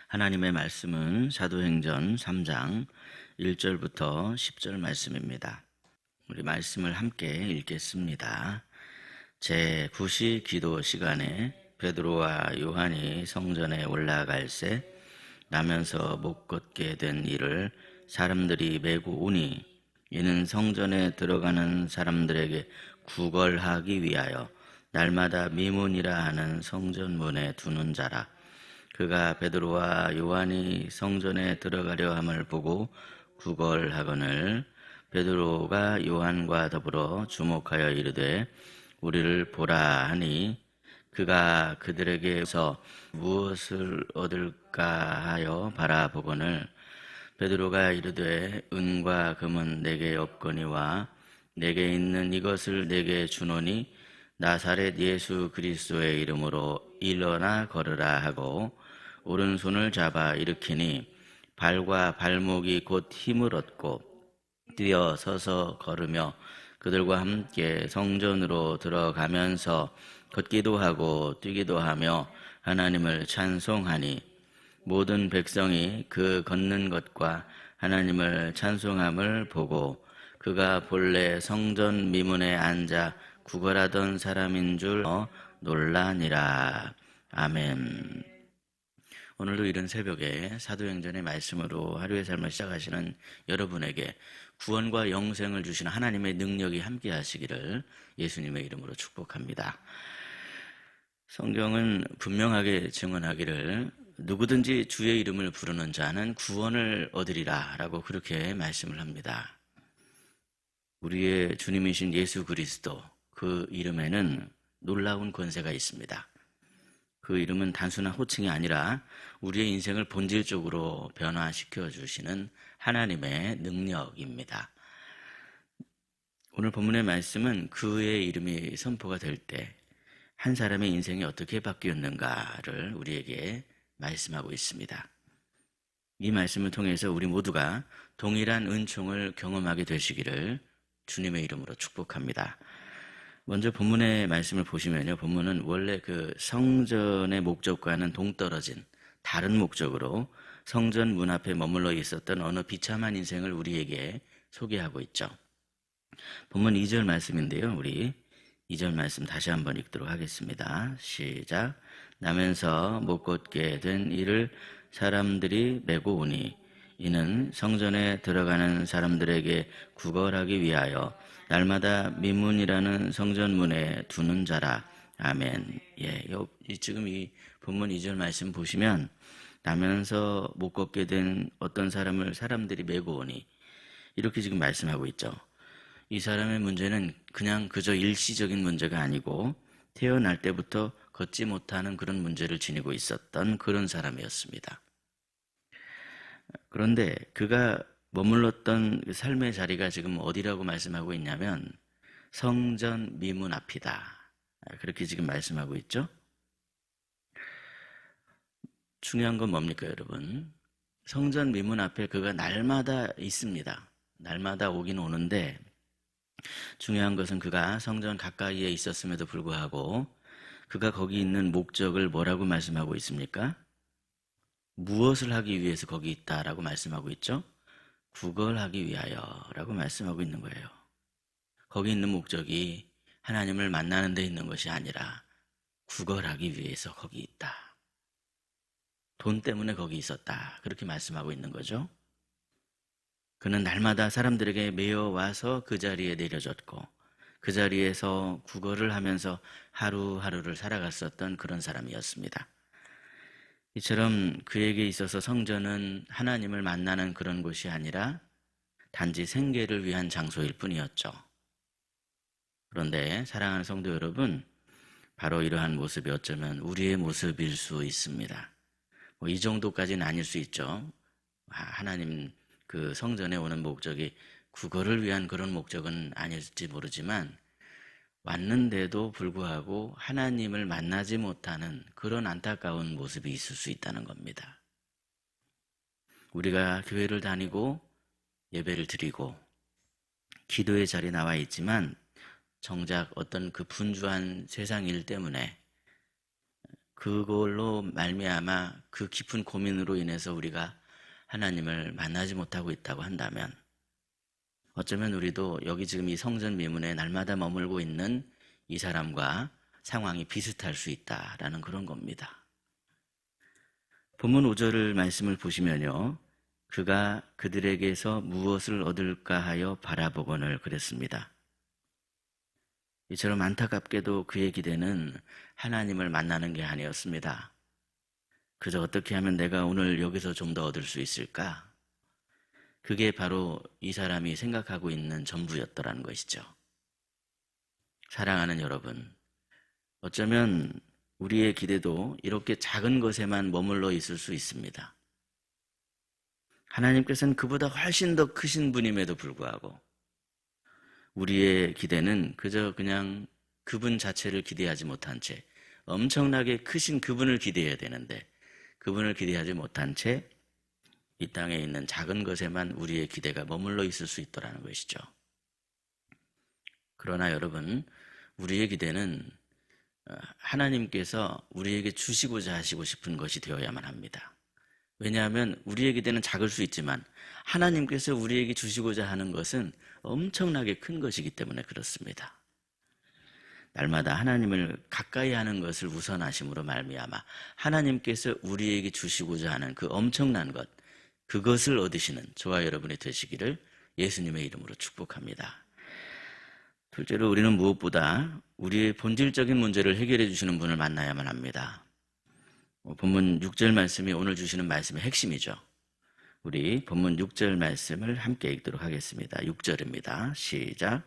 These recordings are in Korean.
하나님의 말씀은 사도행전 3장 1절부터 10절 말씀입니다. 우리 말씀을 함께 읽겠습니다. 제9시 기도 시간에 베드로와 요한이 성전에 올라갈새 나면서 못 걷게 된 이를 사람들이 메고 오니 이는 성전에 들어가는 사람들에게 구걸하기 위하여 날마다 미문이라 하는 성전문에 두는 자라. 그가 베드로와 요한이 성전에 들어가려 함을 보고 구걸하거늘 베드로가 요한과 더불어 주목하여 이르되 우리를 보라 하니 그가 그들에게서 무엇을 얻을까 하여 바라보거늘 베드로가 이르되 은과 금은 내게 없거니와 내게 있는 이것을 내게 주노니 나사렛 예수 그리스도의 이름으로 일어나 걸으라 하고 오른손을 잡아 일으키니 발과 발목이 곧 힘을 얻고 뛰어 서서 걸으며 그들과 함께 성전으로 들어가면서 걷기도 하고 뛰기도 하며 하나님을 찬송하니 모든 백성이 그 걷는 것과 하나님을 찬송함을 보고 그가 본래 성전 미문에 앉아 구걸하던 사람인 줄 놀라니라. 아멘. 오늘도 이른 새벽에 사도행전의 말씀으로 하루의 삶을 시작하시는 여러분에게 구원과 영생을 주시는 하나님의 능력이 함께 하시기를 예수님의 이름으로 축복합니다. 성경은 분명하게 증언하기를 누구든지 주의 이름을 부르는 자는 구원을 얻으리라 라고 그렇게 말씀을 합니다. 우리의 주님이신 예수 그리스도, 그 이름에는 놀라운 권세가 있습니다. 그 이름은 단순한 호칭이 아니라 우리의 인생을 본질적으로 변화시켜 주시는 하나님의 능력입니다. 오늘 본문의 말씀은 그의 이름이 선포가 될 때 한 사람의 인생이 어떻게 바뀌었는가를 우리에게 말씀하고 있습니다. 이 말씀을 통해서 우리 모두가 동일한 은총을 경험하게 되시기를 주님의 이름으로 축복합니다. 먼저 본문의 말씀을 보시면요, 본문은 원래 그 성전의 목적과는 동떨어진 다른 목적으로 성전 문 앞에 머물러 있었던 어느 비참한 인생을 우리에게 소개하고 있죠. 본문 2절 말씀인데요, 우리 2절 말씀 다시 한번 읽도록 하겠습니다. 시작. 나면서 못 걷게 된 이를 사람들이 메고 오니 이는 성전에 들어가는 사람들에게 구걸하기 위하여 날마다 미문이라는 성전문에 두는 자라. 아멘. 지금 이 본문 2절 말씀 보시면 나면서 못 걷게 된 어떤 사람을 사람들이 메고 오니 이렇게 지금 말씀하고 있죠. 이 사람의 문제는 그냥 그저 일시적인 문제가 아니고 태어날 때부터 걷지 못하는 그런 문제를 지니고 있었던 그런 사람이었습니다. 그런데 그가 머물렀던 삶의 자리가 지금 어디라고 말씀하고 있냐면 성전 미문 앞이다. 그렇게 지금 말씀하고 있죠. 중요한 건 뭡니까, 여러분? 성전 미문 앞에 그가 날마다 있습니다. 날마다 오긴 오는데 중요한 것은 그가 성전 가까이에 있었음에도 불구하고 그가 거기 있는 목적을 뭐라고 말씀하고 있습니까? 무엇을 하기 위해서 거기 있다라고 말씀하고 있죠? 구걸하기 위하여라고 말씀하고 있는 거예요. 거기 있는 목적이 하나님을 만나는 데 있는 것이 아니라 구걸하기 위해서 거기 있다. 돈 때문에 거기 있었다. 그렇게 말씀하고 있는 거죠. 그는 날마다 사람들에게 메어 와서 그 자리에 내려졌고 그 자리에서 구걸을 하면서 하루하루를 살아갔었던 그런 사람이었습니다. 이처럼 그에게 있어서 성전은 하나님을 만나는 그런 곳이 아니라 단지 생계를 위한 장소일 뿐이었죠. 그런데 사랑하는 성도 여러분, 바로 이러한 모습이 어쩌면 우리의 모습일 수 있습니다. 이 정도까지는 아닐 수 있죠. 하나님 그 성전에 오는 목적이 구걸을 위한 그런 목적은 아닐지 모르지만 왔는데도 불구하고 하나님을 만나지 못하는 그런 안타까운 모습이 있을 수 있다는 겁니다. 우리가 교회를 다니고 예배를 드리고 기도의 자리에 나와 있지만 정작 어떤 그 분주한 세상 일 때문에 그걸로 말미암아 그 깊은 고민으로 인해서 우리가 하나님을 만나지 못하고 있다고 한다면 어쩌면 우리도 여기 지금 이 성전 미문에 날마다 머물고 있는 이 사람과 상황이 비슷할 수 있다라는 그런 겁니다. 본문 5절 말씀을 보시면요. 그가 그들에게서 무엇을 얻을까 하여 바라보거늘 그랬습니다. 이처럼 안타깝게도 그의 기대는 하나님을 만나는 게 아니었습니다. 그저 어떻게 하면 내가 오늘 여기서 좀 더 얻을 수 있을까? 그게 바로 이 사람이 생각하고 있는 전부였더라는 것이죠. 사랑하는 여러분, 어쩌면 우리의 기대도 이렇게 작은 것에만 머물러 있을 수 있습니다. 하나님께서는 그보다 훨씬 더 크신 분임에도 불구하고 우리의 기대는 그저 그냥 그분 자체를 기대하지 못한 채 엄청나게 크신 그분을 기대해야 되는데 그분을 기대하지 못한 채 이 땅에 있는 작은 것에만 우리의 기대가 머물러 있을 수 있더라는 것이죠. 그러나 여러분, 우리의 기대는 하나님께서 우리에게 주시고자 하시고 싶은 것이 되어야만 합니다. 왜냐하면 우리의 기대는 작을 수 있지만 하나님께서 우리에게 주시고자 하는 것은 엄청나게 큰 것이기 때문에 그렇습니다. 날마다 하나님을 가까이 하는 것을 우선하심으로 말미암아 하나님께서 우리에게 주시고자 하는 그 엄청난 것, 그것을 얻으시는 저와 여러분이 되시기를 예수님의 이름으로 축복합니다. 둘째로 우리는 무엇보다 우리의 본질적인 문제를 해결해 주시는 분을 만나야만 합니다. 본문 6절 말씀이 오늘 주시는 말씀의 핵심이죠. 우리 본문 6절 말씀을 함께 읽도록 하겠습니다. 6절입니다. 시작.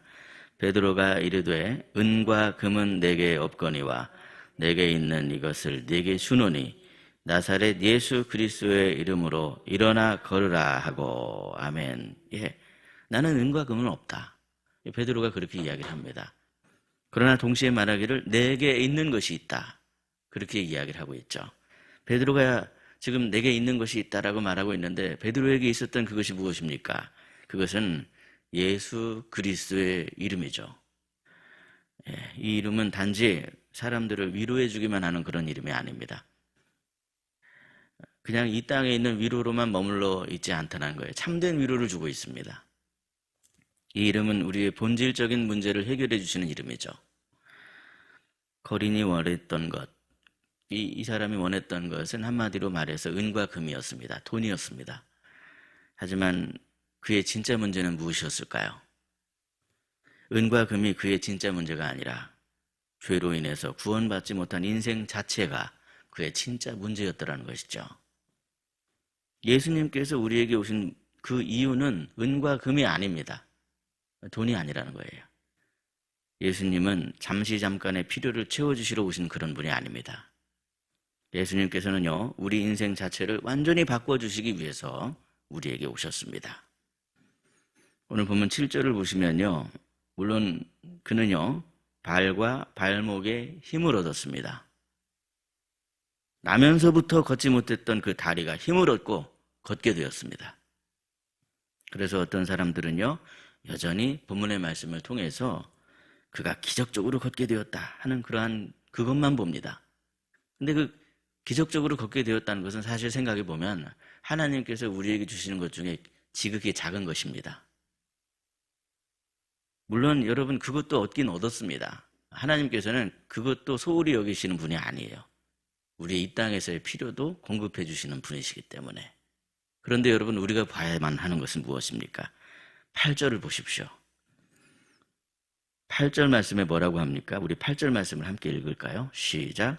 베드로가 이르되 은과 금은 내게 없거니와 내게 있는 이것을 네게 주노니 나사렛 예수 그리스도의 이름으로 일어나 걸으라 하고 아멘. 예, 나는 은과 금은 없다. 베드로가 그렇게 이야기를 합니다. 그러나 동시에 말하기를 내게 있는 것이 있다. 그렇게 이야기를 하고 있죠. 베드로가 지금 내게 있는 것이 있다라고 말하고 있는데 베드로에게 있었던 그것이 무엇입니까? 그것은 예수 그리스도의 이름이죠. 예, 이 이름은 단지 사람들을 위로해 주기만 하는 그런 이름이 아닙니다. 그냥 이 땅에 있는 위로로만 머물러 있지 않다는 거예요. 참된 위로를 주고 있습니다. 이 이름은 우리의 본질적인 문제를 해결해 주시는 이름이죠. 거린이 원했던 것, 이 사람이 원했던 것은 한마디로 말해서 은과 금이었습니다. 돈이었습니다. 하지만 그의 진짜 문제는 무엇이었을까요? 은과 금이 그의 진짜 문제가 아니라 죄로 인해서 구원받지 못한 인생 자체가 그의 진짜 문제였더라는 것이죠. 예수님께서 우리에게 오신 그 이유는 은과 금이 아닙니다. 돈이 아니라는 거예요. 예수님은 잠깐의 필요를 채워주시러 오신 그런 분이 아닙니다. 예수님께서는요, 우리 인생 자체를 완전히 바꿔주시기 위해서 우리에게 오셨습니다. 오늘 보면 7절을 보시면요, 물론 그는요, 발과 발목에 힘을 얻었습니다. 나면서부터 걷지 못했던 그 다리가 힘을 얻고 걷게 되었습니다. 그래서 어떤 사람들은요, 여전히 본문의 말씀을 통해서 그가 기적적으로 걷게 되었다 하는 그러한 그것만 봅니다. 근데 그 기적적으로 걷게 되었다는 것은 사실 생각해 보면 하나님께서 우리에게 주시는 것 중에 지극히 작은 것입니다. 물론 여러분 그것도 얻긴 얻었습니다. 하나님께서는 그것도 소홀히 여기시는 분이 아니에요. 우리 이 땅에서의 필요도 공급해 주시는 분이시기 때문에. 그런데 여러분 우리가 봐야만 하는 것은 무엇입니까? 8절을 보십시오. 8절 말씀에 뭐라고 합니까? 우리 8절 말씀을 함께 읽을까요? 시작.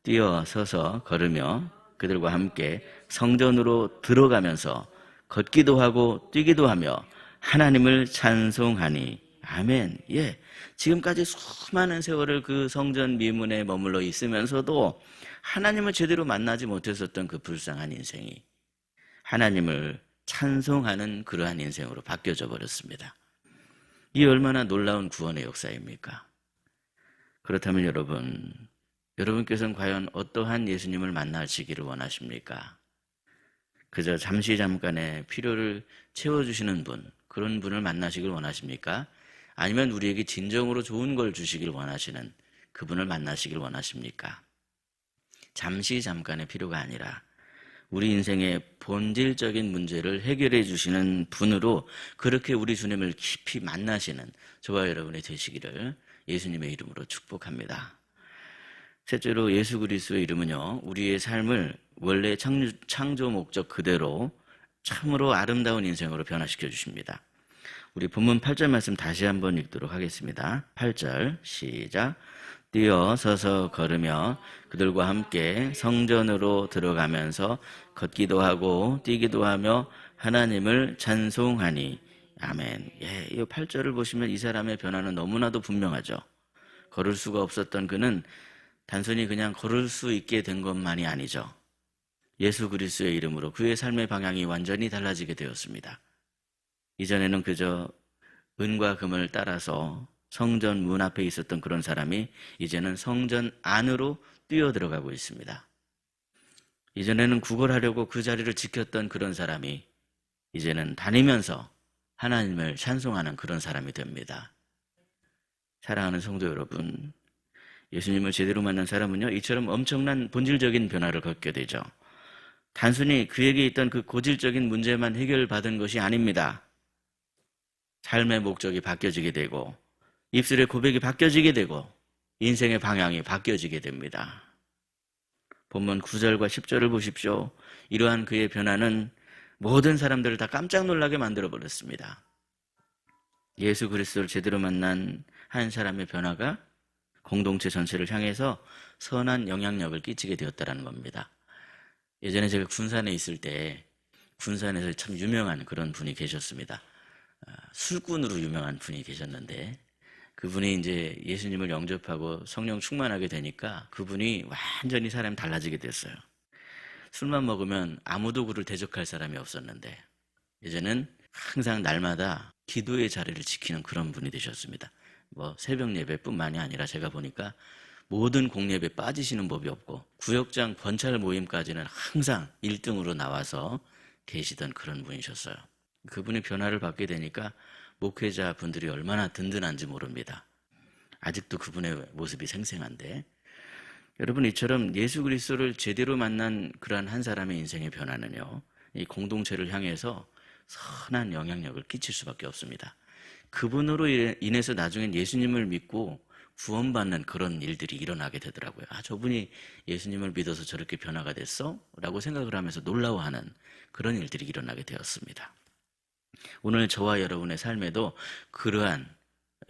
뛰어서서 걸으며 그들과 함께 성전으로 들어가면서 걷기도 하고 뛰기도 하며 하나님을 찬송하니 아멘. 예, 지금까지 수많은 세월을 그 성전 미문에 머물러 있으면서도 하나님을 제대로 만나지 못했었던 그 불쌍한 인생이 하나님을 찬송하는 그러한 인생으로 바뀌어져 버렸습니다. 이 얼마나 놀라운 구원의 역사입니까? 그렇다면 여러분께서는 과연 어떠한 예수님을 만나시기를 원하십니까? 그저 잠깐의 필요를 채워주시는 분, 그런 분을 만나시길 원하십니까? 아니면 우리에게 진정으로 좋은 걸 주시길 원하시는 그분을 만나시길 원하십니까? 잠시 잠깐의 필요가 아니라 우리 인생의 본질적인 문제를 해결해 주시는 분으로 그렇게 우리 주님을 깊이 만나시는 저와 여러분이 되시기를 예수님의 이름으로 축복합니다. 셋째로 예수 그리스도의 이름은요, 우리의 삶을 원래 창조 목적 그대로 참으로 아름다운 인생으로 변화시켜 주십니다. 우리 본문 8절 말씀 다시 한번 읽도록 하겠습니다. 8절 시작. 뛰어 서서 걸으며 그들과 함께 성전으로 들어가면서 걷기도 하고 뛰기도 하며 하나님을 찬송하니. 아멘. 예, 이 8절을 보시면 이 사람의 변화는 너무나도 분명하죠. 걸을 수가 없었던 그는 단순히 그냥 걸을 수 있게 된 것만이 아니죠. 예수 그리스도의 이름으로 그의 삶의 방향이 완전히 달라지게 되었습니다. 이전에는 그저 은과 금을 따라서 성전 문 앞에 있었던 그런 사람이 이제는 성전 안으로 뛰어 들어가고 있습니다. 이전에는 구걸하려고 그 자리를 지켰던 그런 사람이 이제는 다니면서 하나님을 찬송하는 그런 사람이 됩니다. 사랑하는 성도 여러분, 예수님을 제대로 만난 사람은요, 이처럼 엄청난 본질적인 변화를 겪게 되죠. 단순히 그에게 있던 그 고질적인 문제만 해결받은 것이 아닙니다. 삶의 목적이 바뀌어지게 되고 입술의 고백이 바뀌어지게 되고 인생의 방향이 바뀌어지게 됩니다. 본문 9절과 10절을 보십시오. 이러한 그의 변화는 모든 사람들을 다 깜짝 놀라게 만들어버렸습니다. 예수 그리스도를 제대로 만난 한 사람의 변화가 공동체 전체를 향해서 선한 영향력을 끼치게 되었다는 겁니다. 예전에 제가 군산에 있을 때 군산에서 참 유명한 그런 분이 계셨습니다. 술꾼으로 유명한 분이 계셨는데 그분이 이제 예수님을 영접하고 성령 충만하게 되니까 그분이 완전히 사람이 달라지게 됐어요. 술만 먹으면 아무도 그를 대적할 사람이 없었는데 이제는 항상 날마다 기도의 자리를 지키는 그런 분이 되셨습니다. 새벽 예배뿐만이 아니라 제가 보니까 모든 공예배에 빠지시는 법이 없고 구역장 번찰 모임까지는 항상 1등으로 나와서 계시던 그런 분이셨어요. 그분이 변화를 받게 되니까 목회자 분들이 얼마나 든든한지 모릅니다. 아직도 그분의 모습이 생생한데 여러분, 이처럼 예수 그리스도를 제대로 만난 그러한 한 사람의 인생의 변화는요, 이 공동체를 향해서 선한 영향력을 끼칠 수밖에 없습니다. 그분으로 인해서 나중엔 예수님을 믿고 구원받는 그런 일들이 일어나게 되더라고요. 저분이 예수님을 믿어서 저렇게 변화가 됐어? 라고 생각을 하면서 놀라워하는 그런 일들이 일어나게 되었습니다. 오늘 저와 여러분의 삶에도 그러한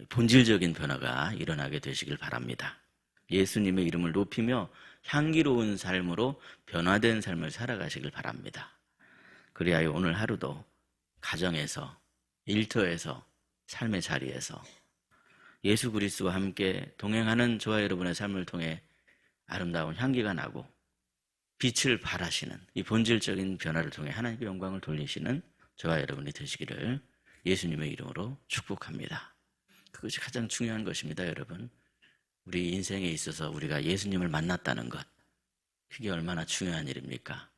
본질적인 변화가 일어나게 되시길 바랍니다. 예수님의 이름을 높이며 향기로운 삶으로 변화된 삶을 살아가시길 바랍니다. 그래야 오늘 하루도 가정에서, 일터에서, 삶의 자리에서 예수 그리스도와 함께 동행하는 저와 여러분의 삶을 통해 아름다운 향기가 나고 빛을 발하시는 이 본질적인 변화를 통해 하나님께 영광을 돌리시는 저와 여러분이 되시기를 예수님의 이름으로 축복합니다. 그것이 가장 중요한 것입니다, 여러분. 우리 인생에 있어서 우리가 예수님을 만났다는 것, 그게 얼마나 중요한 일입니까?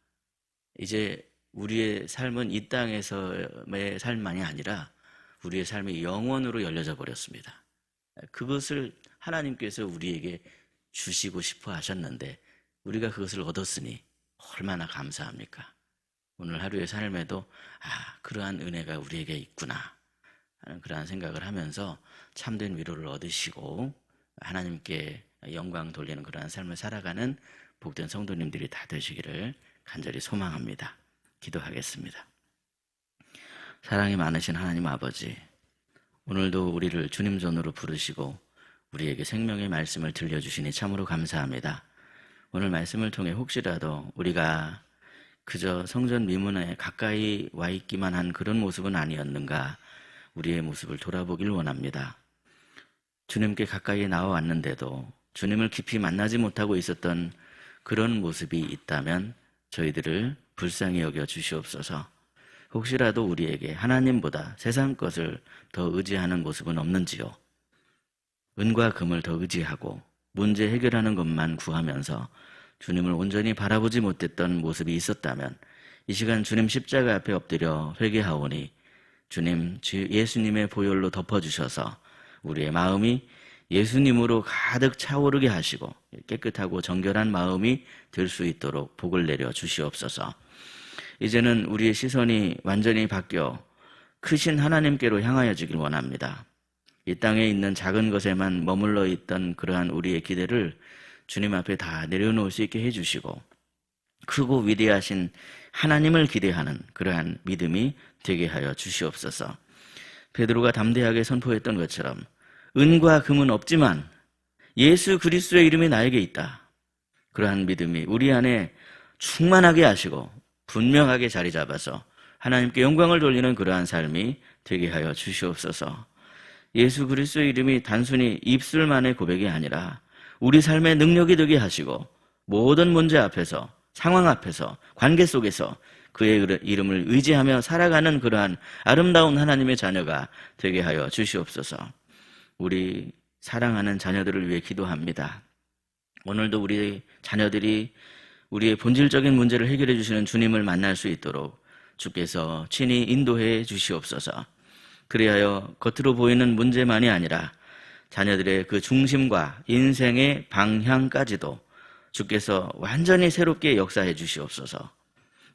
이제 우리의 삶은 이 땅에서의 삶만이 아니라 우리의 삶이 영원으로 열려져 버렸습니다. 그것을 하나님께서 우리에게 주시고 싶어 하셨는데 우리가 그것을 얻었으니 얼마나 감사합니까? 오늘 하루의 삶에도 그러한 은혜가 우리에게 있구나 하는 그러한 생각을 하면서 참된 위로를 얻으시고 하나님께 영광 돌리는 그러한 삶을 살아가는 복된 성도님들이 다 되시기를 간절히 소망합니다. 기도하겠습니다. 사랑이 많으신 하나님 아버지, 오늘도 우리를 주님 전으로 부르시고 우리에게 생명의 말씀을 들려주시니 참으로 감사합니다. 오늘 말씀을 통해 혹시라도 우리가 그저 성전 미문에 가까이 와 있기만 한 그런 모습은 아니었는가, 우리의 모습을 돌아보길 원합니다. 주님께 가까이 나와왔는데도 주님을 깊이 만나지 못하고 있었던 그런 모습이 있다면 저희들을 불쌍히 여겨 주시옵소서. 혹시라도 우리에게 하나님보다 세상 것을 더 의지하는 모습은 없는지요? 은과 금을 더 의지하고 문제 해결하는 것만 구하면서 주님을 온전히 바라보지 못했던 모습이 있었다면 이 시간 주님 십자가 앞에 엎드려 회개하오니 주님 예수님의 보혈로 덮어주셔서 우리의 마음이 예수님으로 가득 차오르게 하시고 깨끗하고 정결한 마음이 될 수 있도록 복을 내려 주시옵소서. 이제는 우리의 시선이 완전히 바뀌어 크신 하나님께로 향하여지길 원합니다. 이 땅에 있는 작은 것에만 머물러 있던 그러한 우리의 기대를 주님 앞에 다 내려놓을 수 있게 해주시고 크고 위대하신 하나님을 기대하는 그러한 믿음이 되게 하여 주시옵소서. 베드로가 담대하게 선포했던 것처럼 은과 금은 없지만 예수 그리스도의 이름이 나에게 있다. 그러한 믿음이 우리 안에 충만하게 하시고 분명하게 자리 잡아서 하나님께 영광을 돌리는 그러한 삶이 되게 하여 주시옵소서. 예수 그리스도의 이름이 단순히 입술만의 고백이 아니라 우리 삶의 능력이 되게 하시고 모든 문제 앞에서, 상황 앞에서, 관계 속에서 그의 이름을 의지하며 살아가는 그러한 아름다운 하나님의 자녀가 되게 하여 주시옵소서. 우리 사랑하는 자녀들을 위해 기도합니다. 오늘도 우리 자녀들이 우리의 본질적인 문제를 해결해 주시는 주님을 만날 수 있도록 주께서 친히 인도해 주시옵소서. 그리하여 겉으로 보이는 문제만이 아니라 자녀들의 그 중심과 인생의 방향까지도 주께서 완전히 새롭게 역사해 주시옵소서.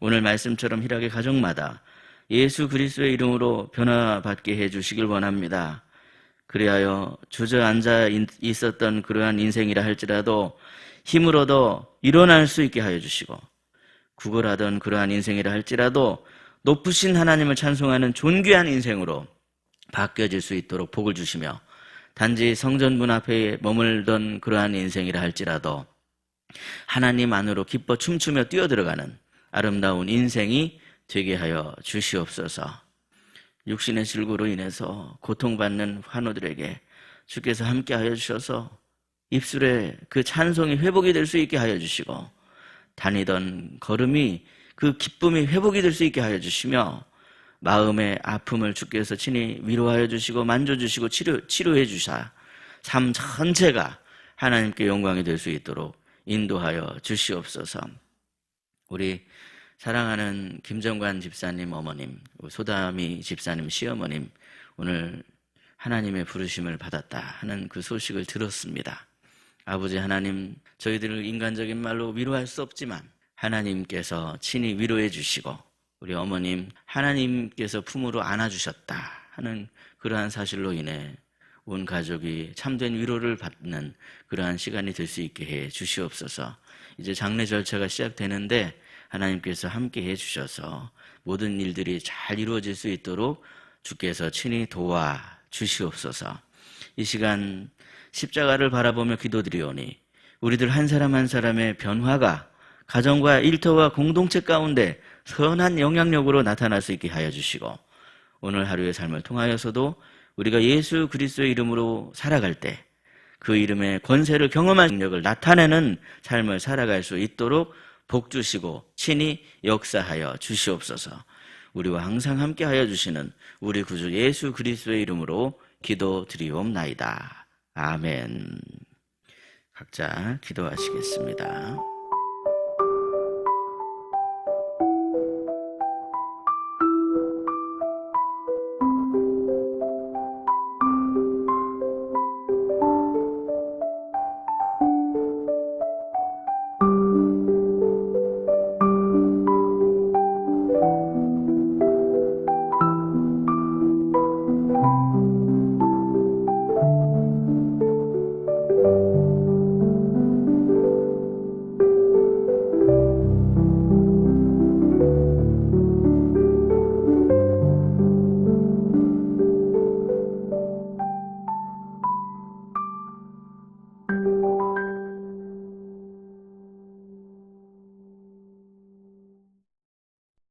오늘 말씀처럼 희락의 가정마다 예수 그리스도의 이름으로 변화받게 해 주시길 원합니다. 그리하여 주저앉아 있었던 그러한 인생이라 할지라도 힘을 얻어 일어날 수 있게 하여 주시고 구걸하던 그러한 인생이라 할지라도 높으신 하나님을 찬송하는 존귀한 인생으로 바뀌어질 수 있도록 복을 주시며 단지 성전문 앞에 머물던 그러한 인생이라 할지라도 하나님 안으로 기뻐 춤추며 뛰어들어가는 아름다운 인생이 되게 하여 주시옵소서. 육신의 질고로 인해서 고통받는 환우들에게 주께서 함께하여 주셔서 입술에 그 찬송이 회복이 될 수 있게 하여 주시고 다니던 걸음이 그 기쁨이 회복이 될 수 있게 하여 주시며 마음의 아픔을 주께서 친히 위로하여 주시고 만져주시고 치료해 주사 삶 전체가 하나님께 영광이 될 수 있도록 인도하여 주시옵소서. 우리 사랑하는 김정관 집사님 어머님, 소담이 집사님 시어머님 오늘 하나님의 부르심을 받았다 하는 그 소식을 들었습니다. 아버지 하나님, 저희들을 인간적인 말로 위로할 수 없지만 하나님께서 친히 위로해 주시고 우리 어머님 하나님께서 품으로 안아주셨다 하는 그러한 사실로 인해 온 가족이 참된 위로를 받는 그러한 시간이 될 수 있게 해 주시옵소서. 이제 장례 절차가 시작되는데 하나님께서 함께 해 주셔서 모든 일들이 잘 이루어질 수 있도록 주께서 친히 도와 주시옵소서. 이 시간 십자가를 바라보며 기도드리오니 우리들 한 사람 한 사람의 변화가 가정과 일터와 공동체 가운데 선한 영향력으로 나타날 수 있게 하여 주시고 오늘 하루의 삶을 통하여서도 우리가 예수 그리스도의 이름으로 살아갈 때 그 이름의 권세를 경험한 능력을 나타내는 삶을 살아갈 수 있도록 복 주시고 친히 역사하여 주시옵소서. 우리와 항상 함께하여 주시는 우리 구주 예수 그리스도의 이름으로 기도드리옵나이다. 아멘. 각자 기도하시겠습니다.